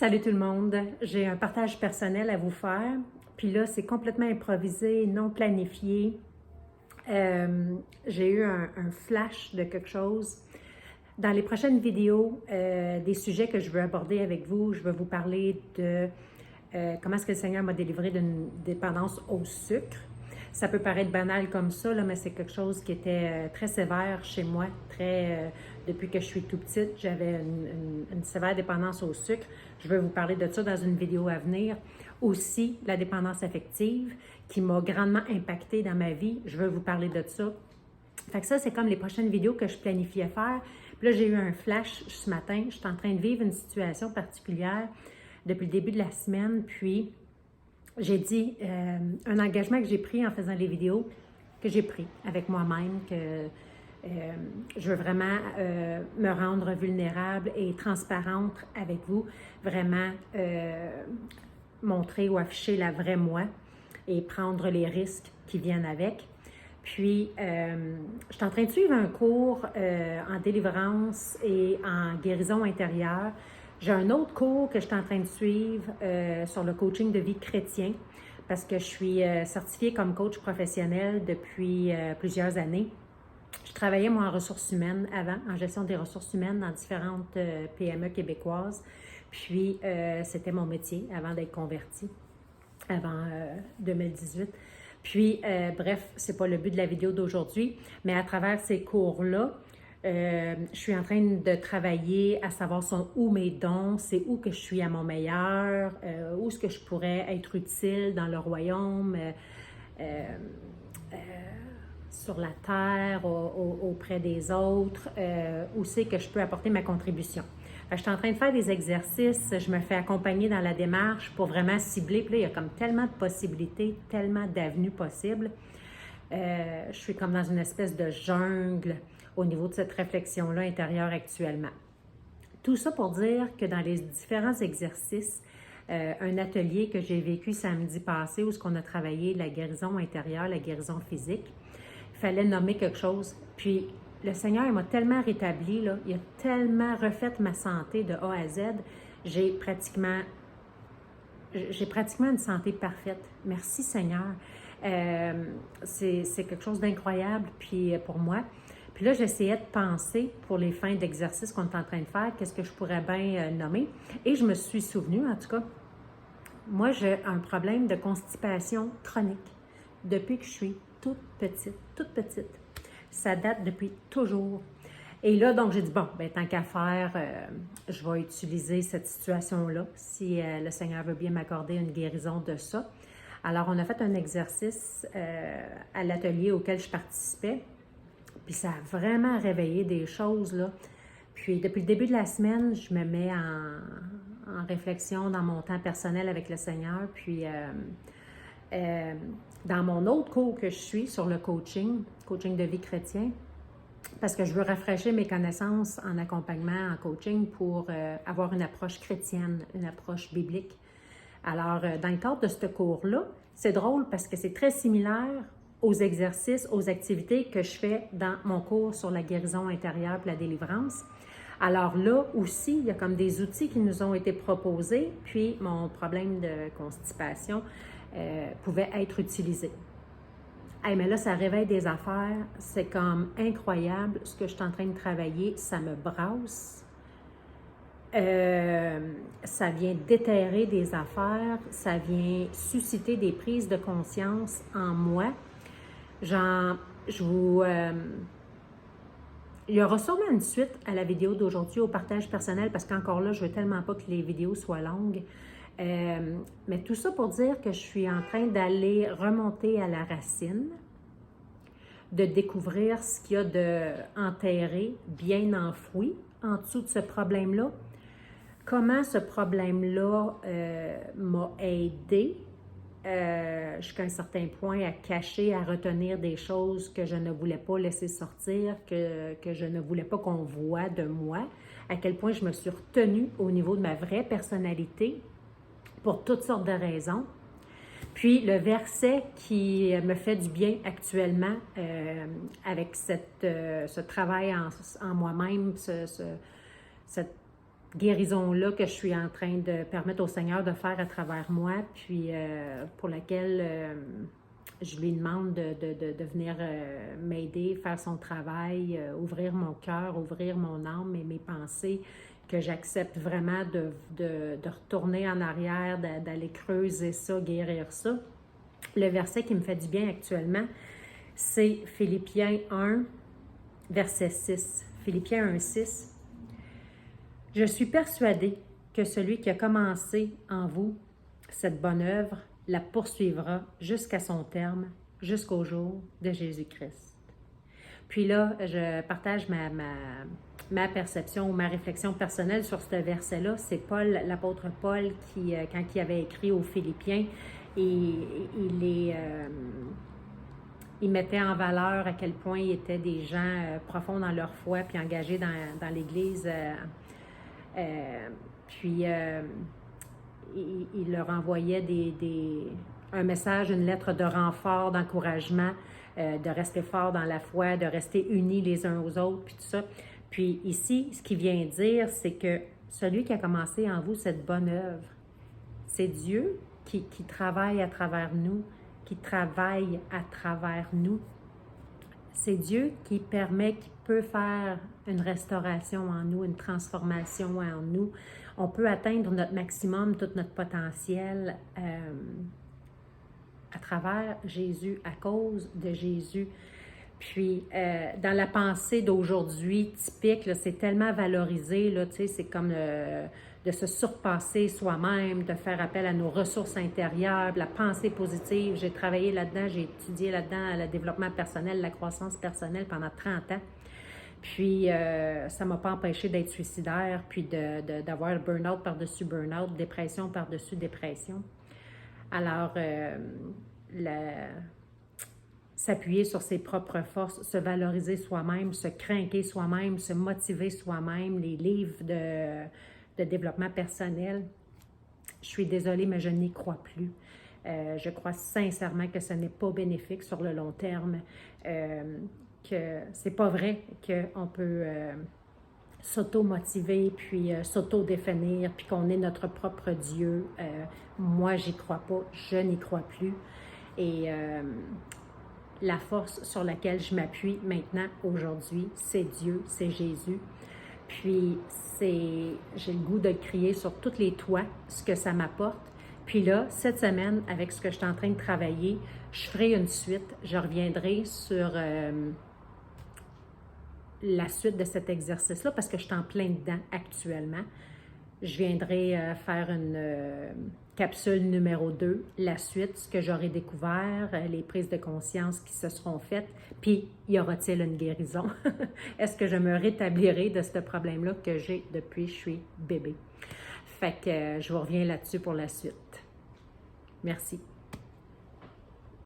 Salut tout le monde, j'ai un partage personnel à vous faire, puis là c'est complètement improvisé, non planifié. J'ai eu un flash de quelque chose. Dans les prochaines vidéos, des sujets que je veux aborder avec vous, je vais vous parler de comment est-ce que le Seigneur m'a délivré d'une dépendance au sucre. Ça peut paraître banal comme ça, là, mais c'est quelque chose qui était très sévère chez moi. Depuis que je suis tout petite, j'avais une sévère dépendance au sucre. Je vais vous parler de ça dans une vidéo à venir. Aussi, la dépendance affective qui m'a grandement impactée dans ma vie. Je vais vous parler de ça. Fait que ça, c'est comme les prochaines vidéos que je planifiais faire. Puis là, j'ai eu un flash ce matin. Je suis en train de vivre une situation particulière depuis le début de la semaine. Puis, j'ai dit un engagement que j'ai pris en faisant les vidéos, que j'ai pris avec moi-même, que je veux vraiment me rendre vulnérable et transparente avec vous, vraiment montrer ou afficher la vraie moi et prendre les risques qui viennent avec. Puis, je suis en train de suivre un cours en délivrance et en guérison intérieure. J'ai un autre cours que je suis en train de suivre sur le coaching de vie chrétien parce que je suis certifiée comme coach professionnel depuis plusieurs années. Je travaillais, moi, en ressources humaines avant, en gestion des ressources humaines dans différentes PME québécoises. Puis, c'était mon métier avant d'être convertie, avant 2018. Puis, bref, c'est pas le but de la vidéo d'aujourd'hui, mais à travers ces cours-là, je suis en train de travailler à savoir sont où mes dons, c'est où que je suis à mon meilleur, où est-ce que je pourrais être utile dans le royaume, sur la terre, auprès des autres, où c'est que je peux apporter ma contribution. Je suis en train de faire des exercices, je me fais accompagner dans la démarche pour vraiment cibler. Puis là, il y a comme tellement de possibilités, tellement d'avenues possibles. Je suis comme dans une espèce de jungle au niveau de cette réflexion-là intérieure actuellement. Tout ça pour dire que dans les différents exercices, un atelier que j'ai vécu samedi passé où on a travaillé la guérison intérieure, la guérison physique, il fallait nommer quelque chose. Puis le Seigneur, il m'a tellement rétabli, là, il a tellement refait ma santé de A à Z. J'ai pratiquement une santé parfaite. Merci Seigneur. C'est quelque chose d'incroyable puis pour moi. Puis là, j'essayais de penser pour les fins d'exercice qu'on est en train de faire, qu'est-ce que je pourrais bien nommer. Et je me suis souvenue, en tout cas, moi, j'ai un problème de constipation chronique depuis que je suis toute petite, toute petite. Ça date depuis toujours. Et là, donc, j'ai dit, bon, ben, tant qu'à faire, je vais utiliser cette situation-là, si le Seigneur veut bien m'accorder une guérison de ça. Alors, on a fait un exercice à l'atelier auquel je participais, puis ça a vraiment réveillé des choses, là. Puis, depuis le début de la semaine, je me mets en réflexion dans mon temps personnel avec le Seigneur, puis dans mon autre cours que je suis sur le coaching de vie chrétien, parce que je veux rafraîchir mes connaissances en accompagnement, en coaching pour avoir une approche chrétienne, une approche biblique. Alors, dans le cadre de ce cours-là, c'est drôle parce que c'est très similaire aux exercices, aux activités que je fais dans mon cours sur la guérison intérieure et la délivrance. Alors là aussi, il y a comme des outils qui nous ont été proposés, puis mon problème de constipation pouvait être utilisé. Hey, mais là, ça réveille des affaires. C'est comme incroyable ce que je suis en train de travailler. Ça me brasse. Ça vient déterrer des affaires. Ça vient susciter des prises de conscience en moi. Il y aura sûrement une suite à la vidéo d'aujourd'hui, au partage personnel, parce qu'encore là, je veux tellement pas que les vidéos soient longues. Mais tout ça pour dire que je suis en train d'aller remonter à la racine, de découvrir ce qu'il y a d'enterré, bien enfoui, en dessous de ce problème-là. Comment ce problème-là m'a aidé jusqu'à un certain point à cacher, à retenir des choses que je ne voulais pas laisser sortir, que je ne voulais pas qu'on voie de moi, à quel point je me suis retenue au niveau de ma vraie personnalité, pour toutes sortes de raisons. Puis le verset qui me fait du bien actuellement avec ce travail en moi-même, cette guérison-là que je suis en train de permettre au Seigneur de faire à travers moi, puis pour laquelle je lui demande de venir m'aider, faire son travail, ouvrir mon cœur, ouvrir mon âme et mes pensées, que j'accepte vraiment de retourner en arrière, d'aller creuser ça, guérir ça. Le verset qui me fait du bien actuellement, c'est Philippiens 1, verset 6. Philippiens 1, 6. Je suis persuadée que celui qui a commencé en vous cette bonne œuvre la poursuivra jusqu'à son terme, jusqu'au jour de Jésus-Christ. Puis là, je partage ma perception ou ma réflexion personnelle sur ce verset-là. C'est Paul, l'apôtre Paul, qui, quand il avait écrit aux Philippiens, il mettait en valeur à quel point ils étaient des gens profonds dans leur foi puis engagés dans l'Église. Il leur envoyait un message, une lettre de renfort, d'encouragement, de rester fort dans la foi, de rester unis les uns aux autres, puis tout ça. Puis ici, ce qu'il vient dire, c'est que celui qui a commencé en vous cette bonne œuvre, c'est Dieu qui travaille à travers nous, qui travaille à travers nous. C'est Dieu qui permet, qui peut faire une restauration en nous, une transformation en nous. On peut atteindre notre maximum, tout notre potentiel à travers Jésus, à cause de Jésus. Puis, dans la pensée d'aujourd'hui typique, c'est tellement valorisé, là, c'est comme de se surpasser soi-même, de faire appel à nos ressources intérieures, la pensée positive. J'ai travaillé là-dedans, j'ai étudié là-dedans le développement personnel, la croissance personnelle pendant 30 ans. Puis, ça ne m'a pas empêché d'être suicidaire, puis d'avoir burn-out par-dessus burn-out, dépression par-dessus dépression. Alors, s'appuyer sur ses propres forces, se valoriser soi-même, se craquer soi-même, se motiver soi-même, les livres de développement personnel. Je suis désolée, mais je n'y crois plus. Je crois sincèrement que ce n'est pas bénéfique sur le long terme, que c'est pas vrai qu'on peut s'auto-motiver, puis s'auto-définir, puis qu'on est notre propre Dieu. Moi, j'y crois pas, je n'y crois plus. Et la force sur laquelle je m'appuie maintenant, aujourd'hui, c'est Dieu, c'est Jésus. Puis, j'ai le goût de le crier sur tous les toits, ce que ça m'apporte. Puis là, cette semaine, avec ce que je suis en train de travailler, je ferai une suite. Je reviendrai sur la suite de cet exercice-là parce que je suis en plein dedans actuellement. Je viendrai faire une capsule numéro 2, la suite, ce que j'aurai découvert, les prises de conscience qui se seront faites, puis y aura-t-il une guérison? Est-ce que je me rétablirai de ce problème-là que j'ai depuis que je suis bébé? Fait que je vous reviens là-dessus pour la suite. Merci.